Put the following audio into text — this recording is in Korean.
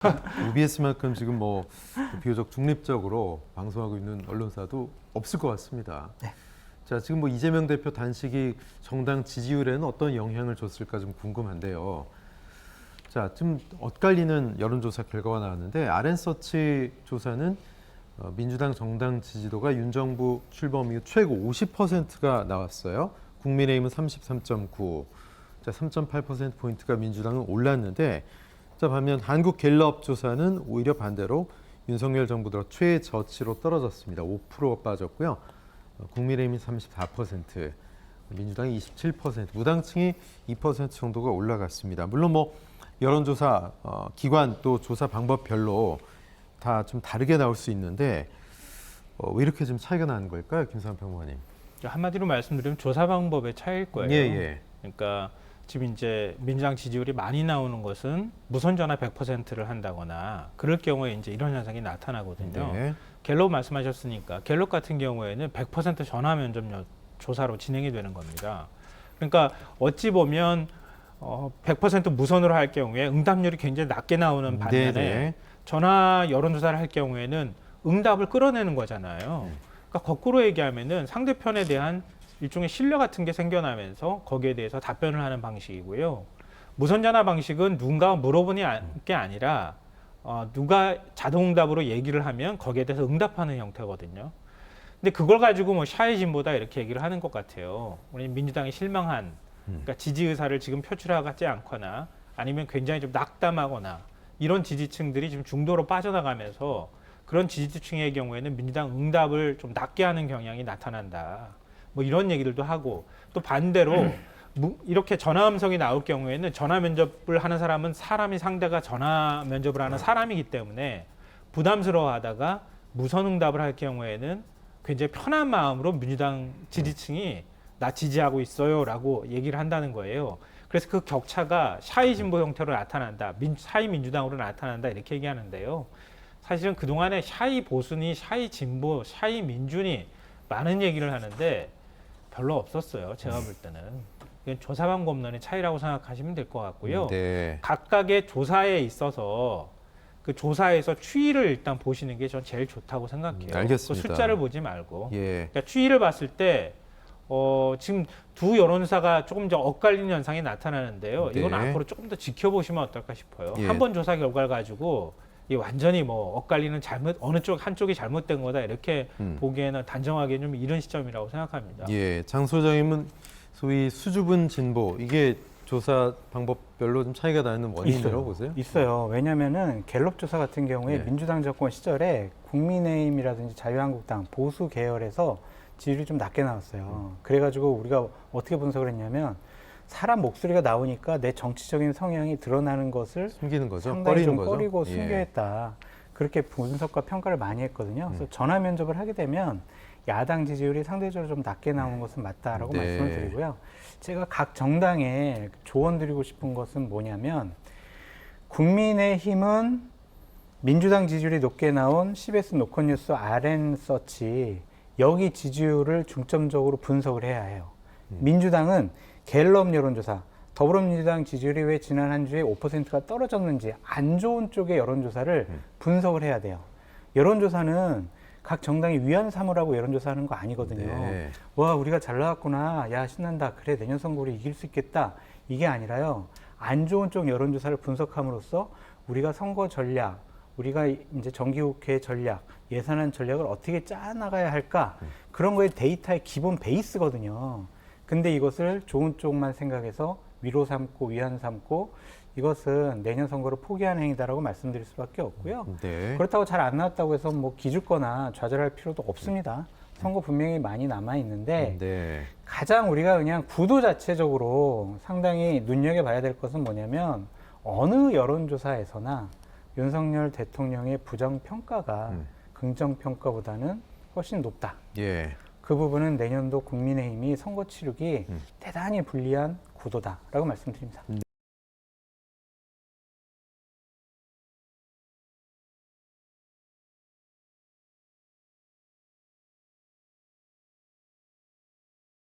OBS만큼 지금 뭐 비교적 중립적으로 방송하고 있는 언론사도 없을 것 같습니다. 네. 자, 지금 뭐 이재명 대표 단식이 정당 지지율에는 어떤 영향을 줬을까 좀 궁금한데요. 자, 좀 엇갈리는 여론조사 결과가 나왔는데 RN서치 조사는 민주당 정당 지지도가 윤 정부 출범 이후 최고 50%가 나왔어요. 국민의힘은 33.9, 자 3.8%포인트가 민주당은 올랐는데, 자 반면 한국갤럽 조사는 오히려 반대로 윤석열 정부 들어 최저치로 떨어졌습니다. 5% 빠졌고요. 국민의힘이 34%, 민주당이 27%, 무당층이 2% 정도가 올라갔습니다. 물론 뭐 여론조사 기관 또 조사 방법별로 다 좀 다르게 나올 수 있는데 왜 이렇게 좀 차이가 나는 걸까요, 김수환 평론가님? 한마디로 말씀드리면 조사 방법의 차이일 거예요. 예. 그러니까 지금 이제 민주당 지지율이 많이 나오는 것은 무선 전화 100%를 한다거나 그럴 경우에 이제 이런 현상이 나타나거든요. 네. 갤럽 말씀하셨으니까 갤럽 같은 경우에는 100% 전화 면접 조사로 진행이 되는 겁니다. 그러니까 어찌 보면 100% 무선으로 할 경우에 응답률이 굉장히 낮게 나오는 반면에 네네. 전화 여론조사를 할 경우에는 응답을 끌어내는 거잖아요. 그러니까 거꾸로 얘기하면은 상대편에 대한 일종의 신뢰 같은 게 생겨나면서 거기에 대해서 답변을 하는 방식이고요. 무선전화 방식은 누군가 물어보는 게 아니라 누가 자동응답으로 얘기를 하면 거기에 대해서 응답하는 형태거든요. 근데 그걸 가지고 뭐 샤이 진보다 이렇게 얘기를 하는 것 같아요. 우리 민주당이 실망한, 그러니까 지지 의사를 지금 표출하지 않거나 아니면 굉장히 좀 낙담하거나 이런 지지층들이 지금 중도로 빠져나가면서 그런 지지층의 경우에는 민주당 응답을 좀 낮게 하는 경향이 나타난다. 뭐 이런 얘기들도 하고, 또 반대로 이렇게 전화 음성이 나올 경우에는 전화 면접을 하는 사람은 사람이 상대가 전화 면접을 하는 사람이기 때문에 부담스러워하다가 무선 응답을 할 경우에는 굉장히 편한 마음으로 민주당 지지층이 나 지지하고 있어요라고 얘기를 한다는 거예요. 그래서 그 격차가 샤이 진보 형태로 나타난다, 샤이 민주당으로 나타난다 이렇게 얘기하는데요. 사실은 그동안에 샤이 보수니 샤이 진보, 샤이 민주니 많은 얘기를 하는데 별로 없었어요. 제가 볼 때는. 이건 조사 방법론의 차이라고 생각하시면 될 것 같고요. 네. 각각의 조사에 있어서 그 조사에서 추이를 일단 보시는 게 전 제일 좋다고 생각해요. 알겠습니다. 그 숫자를 보지 말고. 예. 그러니까 추이를 봤을 때 지금 두 여론사가 조금 더 엇갈리는 현상이 나타나는데요. 이건 네. 앞으로 조금 더 지켜보시면 어떨까 싶어요. 예. 한 번 조사 결과를 가지고 이 완전히 뭐 엇갈리는 어느 쪽 한쪽이 잘못된 거다 이렇게 보기에는 단정하기는 좀 이른 시점이라고 생각합니다. 예. 장 소장님은 소위 수줍은 진보, 이게 조사 방법별로 좀 차이가 나는 원인이라고 보세요? 있어요. 왜냐하면은 갤럽 조사 같은 경우에 네. 민주당 정권 시절에 국민의힘이라든지 자유한국당 보수 계열에서 지지율이 좀 낮게 나왔어요. 그래가지고 우리가 어떻게 분석을 했냐면 사람 목소리가 나오니까 내 정치적인 성향이 드러나는 것을 숨기는 거죠? 상당히 꺼리는 좀 거죠? 꺼리고 예. 숨겨했다. 그렇게 분석과 평가를 많이 했거든요. 그래서 전화 면접을 하게 되면 야당 지지율이 상대적으로 좀 낮게 나오는 것은 맞다라고 네. 말씀을 드리고요. 제가 각 정당에 조언 드리고 싶은 것은 뭐냐면, 국민의힘은 민주당 지지율이 높게 나온 CBS 노컷뉴스 RN서치 여기 지지율을 중점적으로 분석을 해야 해요. 민주당은 갤럽 여론조사, 더불어민주당 지지율이 왜 지난 한 주에 5%가 떨어졌는지 안 좋은 쪽의 여론조사를 분석을 해야 돼요. 여론조사는 각 정당이 위안 삼으라고 여론조사하는 거 아니거든요. 네. 와, 우리가 잘 나왔구나. 야, 신난다. 그래, 내년 선거 우리 이길 수 있겠다. 이게 아니라요. 안 좋은 쪽 여론조사를 분석함으로써 우리가 선거 전략, 우리가 이제 정기국회 전략, 예산안 전략을 어떻게 짜나가야 할까? 그런 거에 데이터의 기본 베이스거든요. 근데 이것을 좋은 쪽만 생각해서 위로 삼고 위안 삼고 이것은 내년 선거를 포기하는 행위다라고 말씀드릴 수밖에 없고요. 네. 그렇다고 잘 안 나왔다고 해서 뭐 기죽거나 좌절할 필요도 없습니다. 선거 분명히 많이 남아 있는데 네. 가장 우리가 그냥 구도 자체적으로 상당히 눈여겨봐야 될 것은 뭐냐면, 어느 여론조사에서나 윤석열 대통령의 부정평가가 긍정평가보다는 훨씬 높다. 예. 그 부분은 내년도 국민의힘이 선거 치르기 대단히 불리한 구도다라고 말씀드립니다.